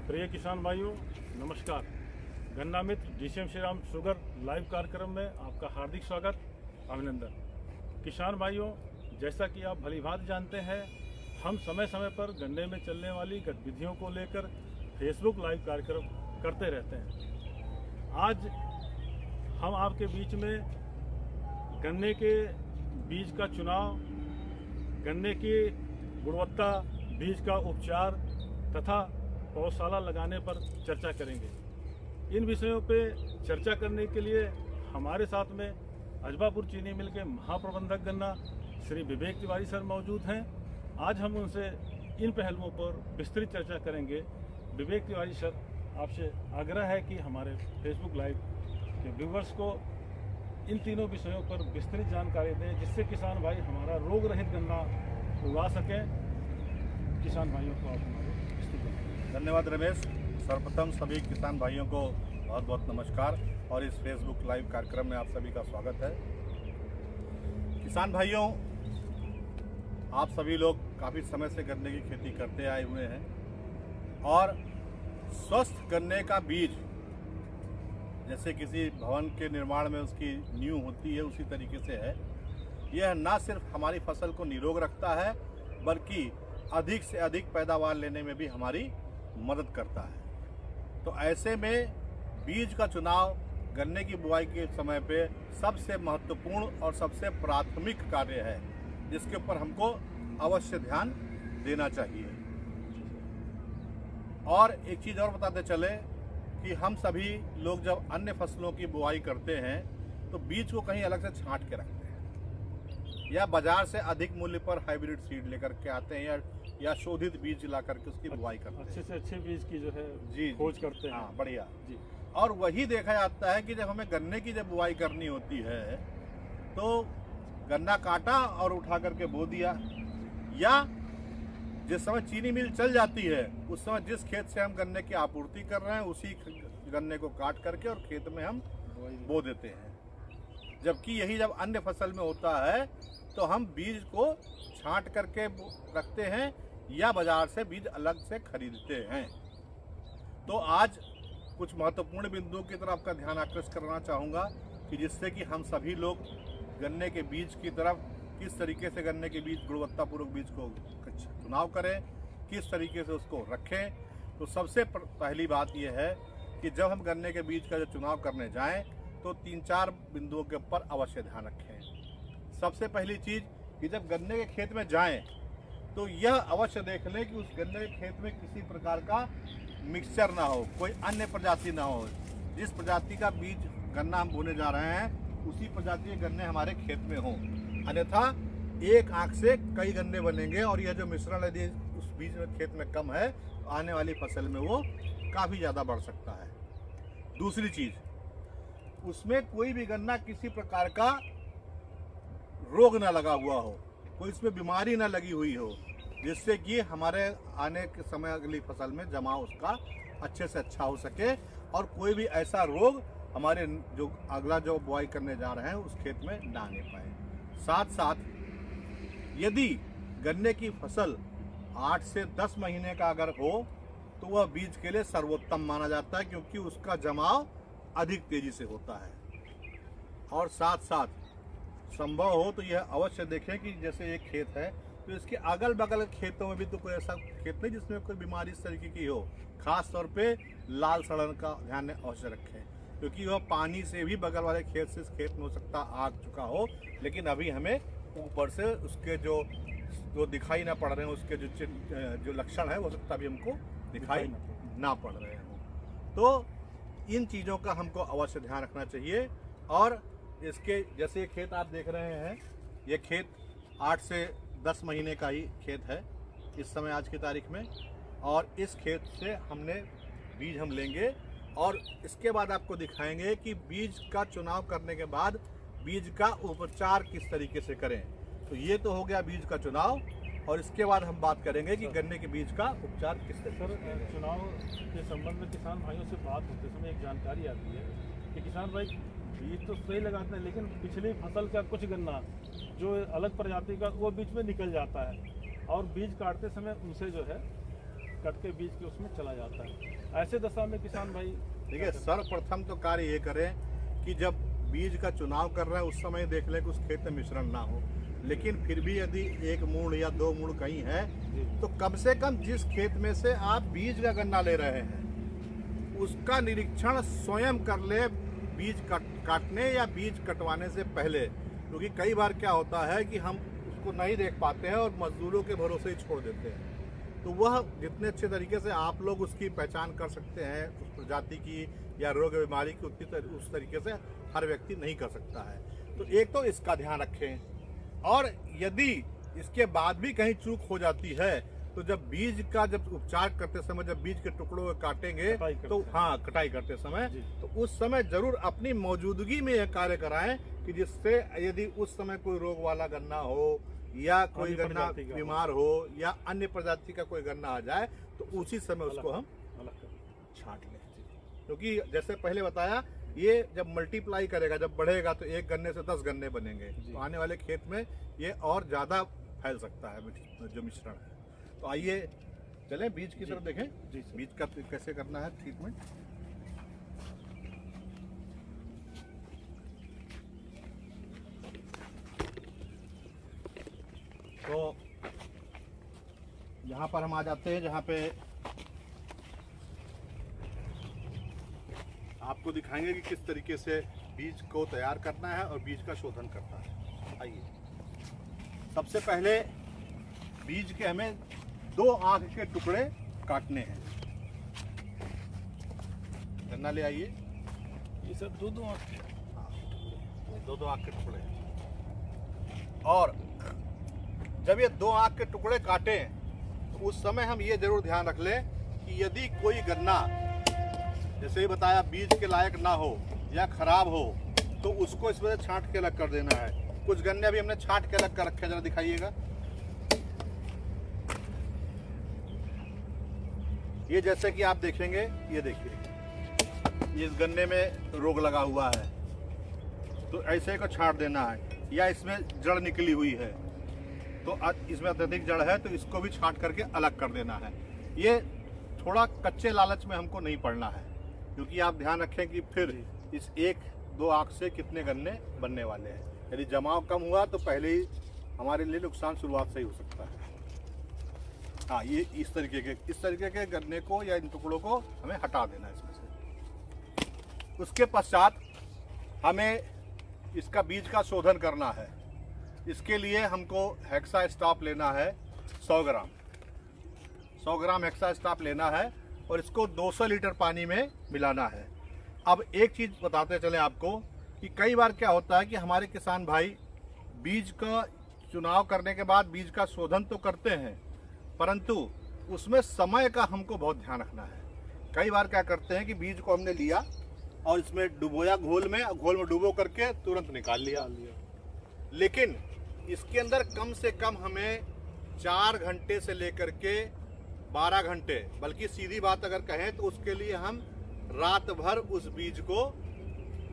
प्रिय किसान भाइयों, नमस्कार। गन्ना मित्र DCM Shri Ram sugar live कार्यक्रम में आपका हार्दिक स्वागत, अभिनंदन। किसान भाइयों, जैसा कि आप भलीभांति जानते हैं, हम समय समय पर गन्ने में चलने वाली गतिविधियों को लेकर फेसबुक लाइव कार्यक्रम करते रहते हैं। आज हम आपके बीच में गन्ने के बीज का चुनाव, गन्ने की गुणवत्ता, बीज का उपचार तथा पौधशाला लगाने पर चर्चा करेंगे। इन विषयों पे चर्चा करने के लिए हमारे साथ में अजबापुर चीनी मिल के महाप्रबंधक गन्ना श्री विवेक तिवारी सर मौजूद हैं। आज हम उनसे इन पहलुओं पर विस्तृत चर्चा करेंगे। विवेक तिवारी सर, आपसे आग्रह है कि हमारे फेसबुक लाइव के व्यूवर्स को इन तीनों विषयों पर विस्तृत जानकारी दें, जिससे किसान भाई हमारा रोग रहित गन्ना उगा सकें। किसान भाइयों को आप हमारे विस्तृत जानकारी। धन्यवाद रमेश। सर्वप्रथम सभी किसान भाइयों को बहुत बहुत नमस्कार और इस फेसबुक लाइव कार्यक्रम में आप सभी का स्वागत है। किसान भाइयों, आप सभी लोग काफ़ी समय से गन्ने की खेती करते आए हुए हैं और स्वस्थ गन्ने का बीज जैसे किसी भवन के निर्माण में उसकी नींव होती है, उसी तरीके से है। यह न सिर्फ हमारी फसल को निरोग रखता है, बल्कि अधिक से अधिक पैदावार लेने में भी हमारी मदद करता है। तो ऐसे में बीज का चुनाव गन्ने की बुआई के समय पे सबसे महत्वपूर्ण और सबसे प्राथमिक कार्य है, जिसके ऊपर हमको अवश्य ध्यान देना चाहिए। और एक चीज़ और बताते चले कि हम सभी लोग जब अन्य फसलों की बुआई करते हैं तो बीज को कहीं अलग से छांट के रखते हैं या बाजार से अधिक मूल्य पर हाइब्रिड सीड लेकर के आते हैं या शोधित बीज ला करके उसकी बुआई करते हैं। अच्छे से अच्छे बीज की जो है जी खोज करते हैं। हाँ, बढ़िया जी। और वही देखा जाता है कि जब हमें गन्ने की जब बुआई करनी होती है तो गन्ना काटा और उठा करके बो दिया, या जिस समय चीनी मिल चल जाती है उस समय जिस खेत से हम गन्ने की आपूर्ति कर रहे हैं उसी गन्ने को काट करके और खेत में हम बो देते हैं। जबकि यही जब अन्य फसल में होता है तो हम बीज को छांट करके रखते हैं या बाजार से बीज अलग से खरीदते हैं। तो आज कुछ महत्वपूर्ण बिंदुओं की तरफ आपका ध्यान आकर्षित करना चाहूँगा कि जिससे कि हम सभी लोग गन्ने के बीज की तरफ किस तरीके से गन्ने के बीज गुणवत्तापूर्वक बीज को चुनाव करें, किस तरीके से उसको रखें। तो सबसे पहली बात यह है कि जब हम गन्ने के बीज का जो चुनाव करने जाएं तो 3-4 बिंदुओं के ऊपर अवश्य ध्यान रखें। सबसे पहली चीज़ कि जब गन्ने के खेत में जाएं तो यह अवश्य देख लें कि उस गन्ने के खेत में किसी प्रकार का मिक्सचर ना हो, कोई अन्य प्रजाति ना हो। जिस प्रजाति का बीज गन्ना हम बोने जा रहे हैं उसी प्रजाति के गन्ने हमारे खेत में हों, अन्यथा एक आंख से कई गन्ने बनेंगे और यह जो मिश्रण यदि उस बीज में खेत में कम है तो आने वाली फसल में वो काफ़ी ज़्यादा बढ़ सकता है। दूसरी चीज़, उसमें कोई भी गन्ना किसी प्रकार का रोग ना लगा हुआ हो, कोई इसमें बीमारी ना लगी हुई हो, जिससे कि हमारे आने के समय अगली फसल में जमाव उसका अच्छे से अच्छा हो सके और कोई भी ऐसा रोग हमारे जो अगला जो बुआई करने जा रहे हैं उस खेत में ना आने पाए। साथ साथ यदि गन्ने की फसल 8 से 10 महीने का अगर हो तो वह बीज के लिए सर्वोत्तम माना जाता है, क्योंकि उसका जमाव अधिक तेजी से होता है। और साथ साथ संभव हो तो यह अवश्य देखें कि जैसे एक खेत है तो इसके अगल बगल खेतों में भी तो कोई ऐसा खेत नहीं जिसमें कोई बीमारी इस तरीके की हो। खास तौर पे लाल सड़न का ध्यान अवश्य रखें, क्योंकि वह पानी से भी बगल वाले खेत से इस खेत में हो सकता आग चुका हो, लेकिन अभी हमें ऊपर से उसके जो दिखाई ना पड़ रहे हैं उसके जो लक्षण है वो सकता भी हमको दिखाई ना पड़ रहे हो। तो इन चीज़ों का हमको अवश्य ध्यान रखना चाहिए। और इसके जैसे ये खेत आप देख रहे हैं, ये खेत 8 से 10 महीने का ही खेत है इस समय आज की तारीख में, और इस खेत से हमने बीज हम लेंगे और इसके बाद आपको दिखाएंगे कि बीज का चुनाव करने के बाद बीज का उपचार किस तरीके से करें। तो ये तो हो गया बीज का चुनाव, और इसके बाद हम बात करेंगे कि गन्ने के बीज का उपचार किस तरीके से। चुनाव के संबंध में किसान भाइयों से बात होते समय एक जानकारी आती है कि किसान भाई बीज तो सही लगाते हैं, लेकिन पिछली फसल का कुछ गन्ना जो अलग प्रजाति का वो बीच में निकल जाता है और बीज काटते समय उनसे जो है कट के बीज के उसमें चला जाता है। ऐसे दशा में किसान भाई देखिए, सर्वप्रथम तो कार्य ये करें कि जब बीज का चुनाव कर रहे हैं उस समय देख लें कि उस खेत में मिश्रण ना हो, लेकिन फिर भी यदि 1 मूड़ या 2 मूड़ कहीं है तो कम से कम जिस खेत में से आप बीज का गन्ना ले रहे हैं उसका निरीक्षण स्वयं कर ले बीज काटने या बीज कटवाने से पहले, क्योंकि कई बार क्या होता है कि हम उसको नहीं देख पाते हैं और मजदूरों के भरोसे ही छोड़ देते हैं। तो वह जितने अच्छे तरीके से आप लोग उसकी पहचान कर सकते हैं उस प्रजाति की या रोग बीमारी की उस तरीके से हर व्यक्ति नहीं कर सकता है। तो एक तो इसका ध्यान रखें, और यदि इसके बाद भी कहीं चूक हो जाती है तो जब बीज का उपचार करते समय जब बीज के टुकड़ों को काटेंगे तो हाँ, कटाई करते समय तो उस समय जरूर अपनी मौजूदगी में यह कार्य कराएं कि जिससे यदि उस समय कोई रोग वाला गन्ना हो या कोई गन्ना बीमार हो या अन्य प्रजाति का कोई गन्ना आ जाए तो उसी समय उसको हम छांट लें। क्योंकि जैसे पहले बताया, ये जब मल्टीप्लाई करेगा, जब बढ़ेगा तो एक गन्ने से 10 गन्ने बनेंगे, तो आने वाले खेत में ये और ज्यादा फैल सकता है जो मिश्रण है। तो आइए चलें बीज की तरफ देखें, बीज का कैसे करना है ट्रीटमेंट। तो यहाँ पर हम आ जाते हैं जहाँ पे आपको दिखाएंगे कि किस तरीके से बीज को तैयार करना है और बीज का शोधन करना है। आइए, सबसे पहले बीज के हमें 2 आंख के टुकड़े काटने हैं। गन्ना ले आइए। ये सब 2-2 आंख के, 2-2 आंख के टुकड़े। और जब ये 2 आंख के टुकड़े काटें तो उस समय हम ये जरूर ध्यान रख लें कि यदि कोई गन्ना जैसे ही बताया बीज के लायक ना हो या खराब हो तो उसको इसमें से छांट के अलग कर देना है। कुछ गन्ने भी हमने छांट के अलग कर रखे हैं, जरा दिखाइएगा। ये जैसे कि आप देखेंगे, ये देखिए, इस गन्ने में रोग लगा हुआ है तो ऐसे को छांट देना है, या इसमें जड़ निकली हुई है तो इसमें अत्यधिक जड़ है तो इसको भी छांट करके अलग कर देना है। ये थोड़ा कच्चे लालच में हमको नहीं पड़ना है, क्योंकि आप ध्यान रखें कि फिर इस 1-2 आंख से कितने गन्ने बनने वाले हैं। यदि जमाव कम हुआ तो पहले ही हमारे लिए नुकसान शुरुआत से ही हो सकता है। हाँ, ये इस तरीके के गन्ने को या इन टुकड़ों को हमें हटा देना है इसमें से। उसके पश्चात हमें इसका बीज का शोधन करना है। इसके लिए हमको हेक्सा स्टाप लेना है 100 ग्राम। 100 ग्राम हेक्सा स्टाप लेना है और इसको 200 लीटर पानी में मिलाना है। अब एक चीज़ बताते चले आपको कि कई बार क्या होता है कि हमारे किसान भाई बीज का चुनाव करने के बाद बीज का शोधन तो करते हैं, परंतु उसमें समय का हमको बहुत ध्यान रखना है। कई बार क्या करते हैं कि बीज को हमने लिया और इसमें डुबोया घोल में डुबो करके तुरंत निकाल लिया। लेकिन इसके अंदर कम से कम हमें 4 घंटे से लेकर के 12 घंटे, बल्कि सीधी बात अगर कहें तो उसके लिए हम रात भर उस बीज को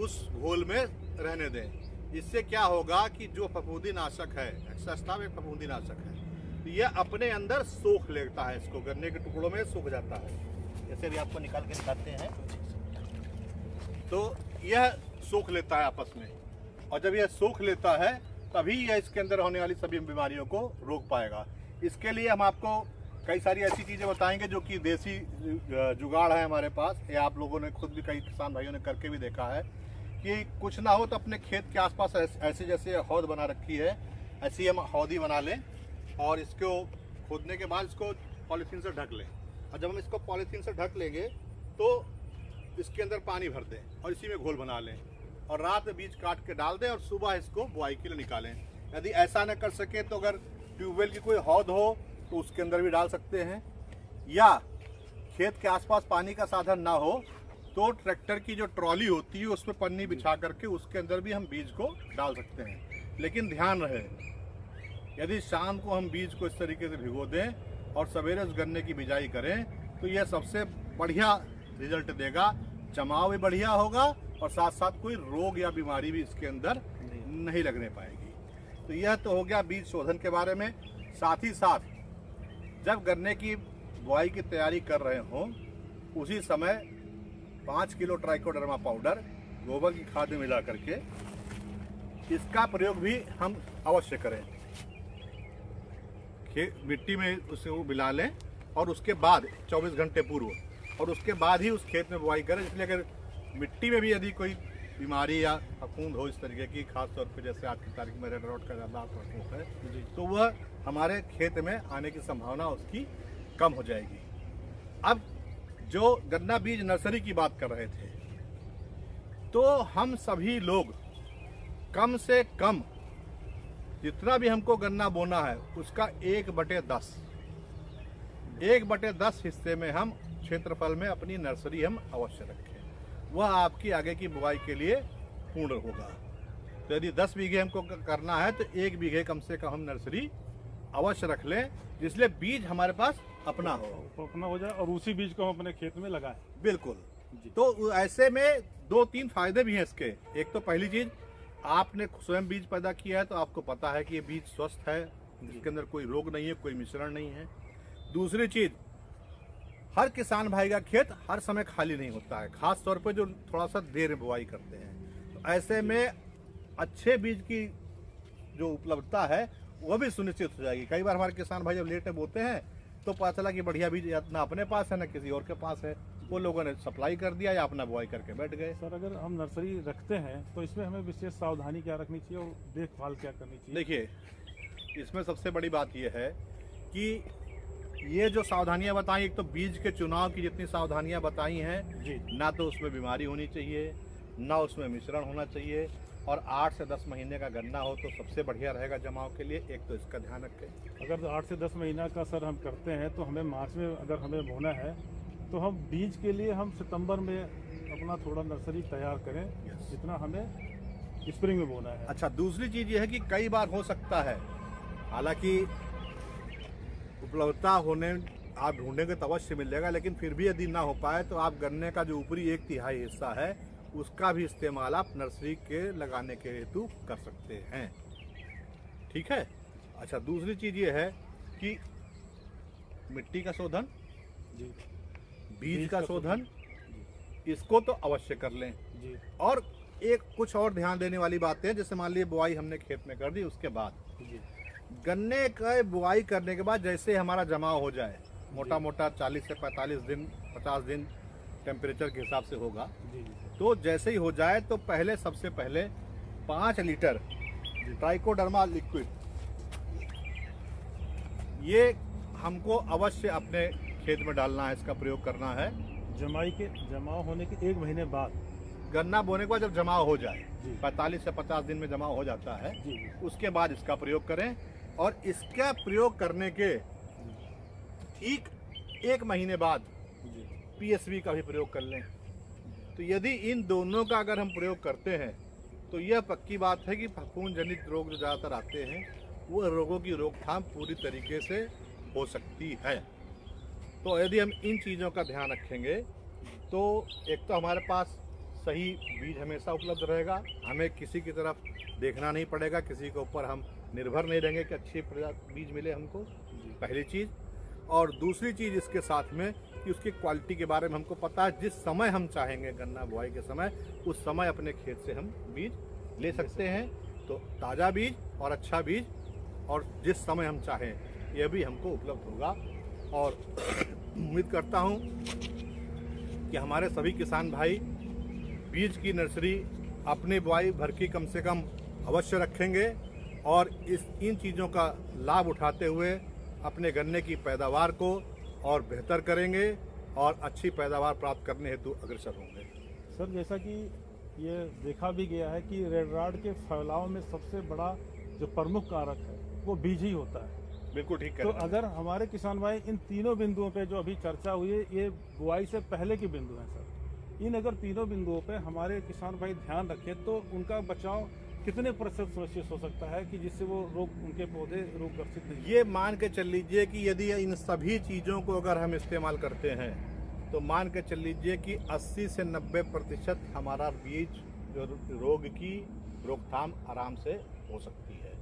उस घोल में रहने दें। इससे क्या होगा कि जो फफूंदी नाशक है, हेक्सास्टाप एक फफूंदी नाशक है, तो यह अपने अंदर सोख लेता है, इसको गन्ने के टुकड़ों में सूख जाता है। जैसे भी आपको निकाल के दिखाते हैं तो यह सोख लेता है आपस में, और जब यह सोख लेता है तभी यह इसके अंदर होने वाली सभी बीमारियों को रोक पाएगा। इसके लिए हम आपको कई सारी ऐसी चीज़ें बताएंगे जो कि देसी जुगाड़ है हमारे पास, या आप लोगों ने खुद भी कई किसान भाइयों ने करके भी देखा है कि कुछ ना हो तो अपने खेत के आसपास ऐसे जैसे हौद बना रखी है, ऐसी हम हौदी बना लें और इसको खोदने के बाद इसको पॉलीथीन से ढक लें। और जब हम इसको पॉलीथीन से ढक लेंगे तो इसके अंदर पानी भर दें और इसी में घोल बना लें और रात में बीज काट के डाल दें और सुबह इसको बुआई के लिए निकालें। यदि ऐसा न कर सके तो अगर ट्यूबवेल की कोई हौद हो तो उसके अंदर भी डाल सकते हैं, या खेत के आसपास पानी का साधन ना हो तो ट्रैक्टर की जो ट्रॉली होती है उसमें पन्नी बिछा करके उसके अंदर भी हम बीज को डाल सकते हैं। लेकिन ध्यान रहे, यदि शाम को हम बीज को इस तरीके से भिगो दें और सवेरे उस गन्ने की बिजाई करें तो यह सबसे बढ़िया रिजल्ट देगा। जमाव भी बढ़िया होगा और साथ साथ कोई रोग या बीमारी भी इसके अंदर नहीं लगने पाएगी। तो यह तो हो गया बीज शोधन के बारे में। साथ ही साथ जब गन्ने की बुआई की तैयारी कर रहे हों उसी समय 5 किलो ट्राइकोडर्मा पाउडर गोबर की खाद में मिला करके इसका प्रयोग भी हम अवश्य करें। मिट्टी में उसे वो मिला लें और उसके बाद 24 घंटे पूर्व और उसके बाद ही उस खेत में बुआई करें। इसलिए अगर मिट्टी में भी यदि कोई बीमारी या फफूंद हो इस तरीके की, खासतौर पर जैसे आज की तारीख में रेड रॉट का ज़्यादा प्रकोप है, तो वह हमारे खेत में आने की संभावना उसकी कम हो जाएगी। अब जो गन्ना बीज नर्सरी की बात कर रहे थे, तो हम सभी लोग कम से कम जितना भी हमको गन्ना बोना है उसका 1/10 हिस्से में हम क्षेत्रफल में अपनी नर्सरी हम अवश्य रखें। वह आपकी आगे की बुआई के लिए पूर्ण होगा। तो यदि 10 बीघे हमको करना है तो 1 बीघे कम से कम हम नर्सरी अवश्य रख लें, जिसलिए बीज हमारे पास अपना हो जाए और उसी बीज को हम अपने खेत में लगाएं। बिल्कुल। तो ऐसे में 2-3 फायदे भी हैं इसके। एक तो पहली चीज, आपने स्वयं बीज पैदा किया है तो आपको पता है कि ये बीज स्वस्थ है, इसके अंदर कोई रोग नहीं है, कोई मिश्रण नहीं है। दूसरी चीज, हर किसान भाई का खेत हर समय खाली नहीं होता है, खास तौर पे जो थोड़ा सा देर में बुआई करते हैं। तो ऐसे में अच्छे बीज की जो उपलब्धता है वह भी सुनिश्चित हो जाएगी। कई बार हमारे किसान भाई जब लेट में बोते हैं तो पता चला कि बढ़िया बीज ना अपने पास है ना किसी और के पास है, वो लोगों ने सप्लाई कर दिया या अपना बुआई करके बैठ गए। सर, अगर हम नर्सरी रखते हैं तो इसमें हमें विशेष सावधानी क्या रखनी चाहिए और देखभाल क्या करनी चाहिए? देखिए, इसमें सबसे बड़ी बात यह है कि ये जो सावधानियां बताई, एक तो बीज के चुनाव की जितनी सावधानियां बताई हैं जी, ना तो उसमें बीमारी होनी चाहिए, ना उसमें मिश्रण होना चाहिए, और 8 से 10 महीने का गन्ना हो तो सबसे बढ़िया रहेगा जमाव के लिए। एक तो इसका ध्यान रखें। अगर 8 से 10 महीना का सर हम करते हैं तो हमें मार्च में अगर हमें बोना है तो हम बीज के लिए हम सितंबर में अपना थोड़ा नर्सरी तैयार करें, जितना हमें स्प्रिंग में बोना है। अच्छा, दूसरी चीज ये है कि कई बार हो सकता है, हालांकि उपलब्धता होने आप ढूंढेंगे तो अवश्य मिल जाएगा, लेकिन फिर भी यदि ना हो पाए तो आप गन्ने का जो ऊपरी 1/3 हिस्सा है उसका भी इस्तेमाल आप नर्सरी के लगाने के हेतु कर सकते हैं। ठीक है। अच्छा, दूसरी चीज ये है कि मिट्टी का शोधन, जी, बीज का शोधन, इसको तो अवश्य कर लें जी। और एक कुछ और ध्यान देने वाली बातें, जैसे मान लीजिए बुआई हमने खेत में कर दी, उसके बाद जी, गन्ने का बुआई करने के बाद जैसे हमारा जमाव हो जाए, मोटा मोटा 40 से 45 दिन 50 दिन टेम्परेचर के हिसाब से होगा, जी, तो जैसे ही हो जाए तो सबसे पहले 5 लीटर ट्राइकोडर्मा लिक्विड ये हमको अवश्य अपने खेत में डालना है, इसका प्रयोग करना है। जमाव होने के 1 महीने बाद, गन्ना बोने के बाद जब जमाव हो जाए, जी, 45 से 50 दिन में जमाव हो जाता है, जी, उसके बाद इसका प्रयोग करें। और इसका प्रयोग करने के ठीक 1 महीने बाद जी, पीएसवी का भी प्रयोग कर लें। तो यदि इन दोनों का अगर हम प्रयोग करते हैं तो यह पक्की बात है कि फफूंद जनित रोग जो ज़्यादातर आते हैं वो रोगों की रोकथाम पूरी तरीके से हो सकती है। तो यदि हम इन चीज़ों का ध्यान रखेंगे तो एक तो हमारे पास सही बीज हमेशा उपलब्ध रहेगा, हमें किसी की तरफ देखना नहीं पड़ेगा, किसी के ऊपर हम निर्भर नहीं रहेंगे कि अच्छी बीज मिले हमको, पहली चीज़। और दूसरी चीज़ इसके साथ में कि उसकी क्वालिटी के बारे में हमको पता है, जिस समय हम चाहेंगे गन्ना बुआई के समय, उस समय अपने खेत से हम बीज ले सकते हैं। तो ताज़ा बीज और अच्छा बीज और जिस समय हम चाहें यह भी हमको उपलब्ध होगा। और उम्मीद करता हूँ कि हमारे सभी किसान भाई बीज की नर्सरी अपनी बुआई भर की कम से कम अवश्य रखेंगे और इन चीज़ों का लाभ उठाते हुए अपने गन्ने की पैदावार को और बेहतर करेंगे और अच्छी पैदावार प्राप्त करने हेतु अग्रसर होंगे। सर, जैसा कि ये देखा भी गया है कि रेड रॉट के फैलाव में सबसे बड़ा जो प्रमुख कारक है वो बीज ही होता है। बिल्कुल ठीक है। तो अगर हमारे किसान भाई इन तीनों बिंदुओं पे जो अभी चर्चा हुई है, ये बुआई से पहले के बिंदु हैं सर, इन अगर तीनों बिंदुओं पे हमारे किसान भाई ध्यान रखें तो उनका बचाव कितने प्रतिशत सुनिश्चित हो सकता है कि जिससे वो रोग, उनके पौधे रोगग्रसित नहीं? ये मान के चल लीजिए कि यदि इन सभी चीज़ों को अगर हम इस्तेमाल करते हैं तो मान के चल लीजिए कि 80 से 90% हमारा बीज जो रोग की रोकथाम आराम से हो सकती है।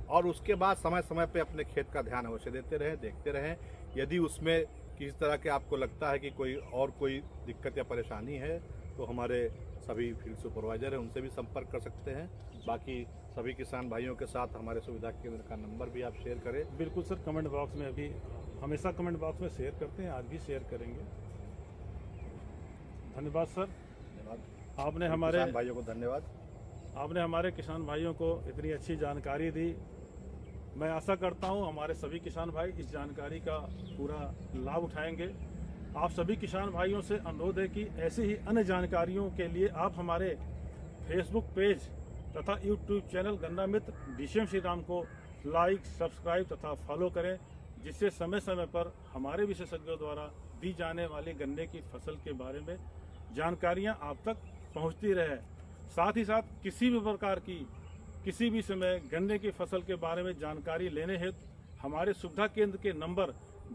और उसके बाद समय समय पे अपने खेत का ध्यान अवश्य देते रहें, देखते रहें। यदि उसमें किसी तरह के आपको लगता है कि कोई दिक्कत या परेशानी है तो हमारे सभी फील्ड सुपरवाइजर हैं, उनसे भी संपर्क कर सकते हैं। बाकी सभी किसान भाइयों के साथ हमारे सुविधा केंद्र का नंबर भी आप शेयर करें। बिल्कुल सर, कमेंट बॉक्स में अभी हमेशा कमेंट बॉक्स में शेयर करते हैं, आज भी शेयर करेंगे। धन्यवाद सर, धन्यवाद। आपने हमारे किसान भाइयों को धन्यवाद। आपने हमारे किसान भाइयों को इतनी अच्छी जानकारी दी। मैं आशा करता हूं हमारे सभी किसान भाई इस जानकारी का पूरा लाभ उठाएंगे। आप सभी किसान भाइयों से अनुरोध है कि ऐसी ही अन्य जानकारियों के लिए आप हमारे फेसबुक पेज तथा यूट्यूब चैनल गन्ना मित्र डीसीएम श्री राम को लाइक, सब्सक्राइब तथा फॉलो करें, जिससे समय समय पर हमारे विशेषज्ञों द्वारा दी जाने वाली गन्ने की फसल के बारे में जानकारियां आप तक पहुंचती रहे। साथ ही साथ किसी भी प्रकार की किसी भी समय गन्ने की फसल के बारे में जानकारी लेने हेतु हमारे सुविधा केंद्र के नंबर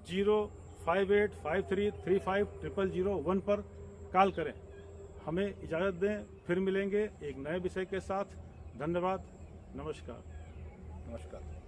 05853350001 पर कॉल करें। हमें इजाज़त दें, फिर मिलेंगे एक नए विषय के साथ। धन्यवाद, नमस्कार। नमस्कार।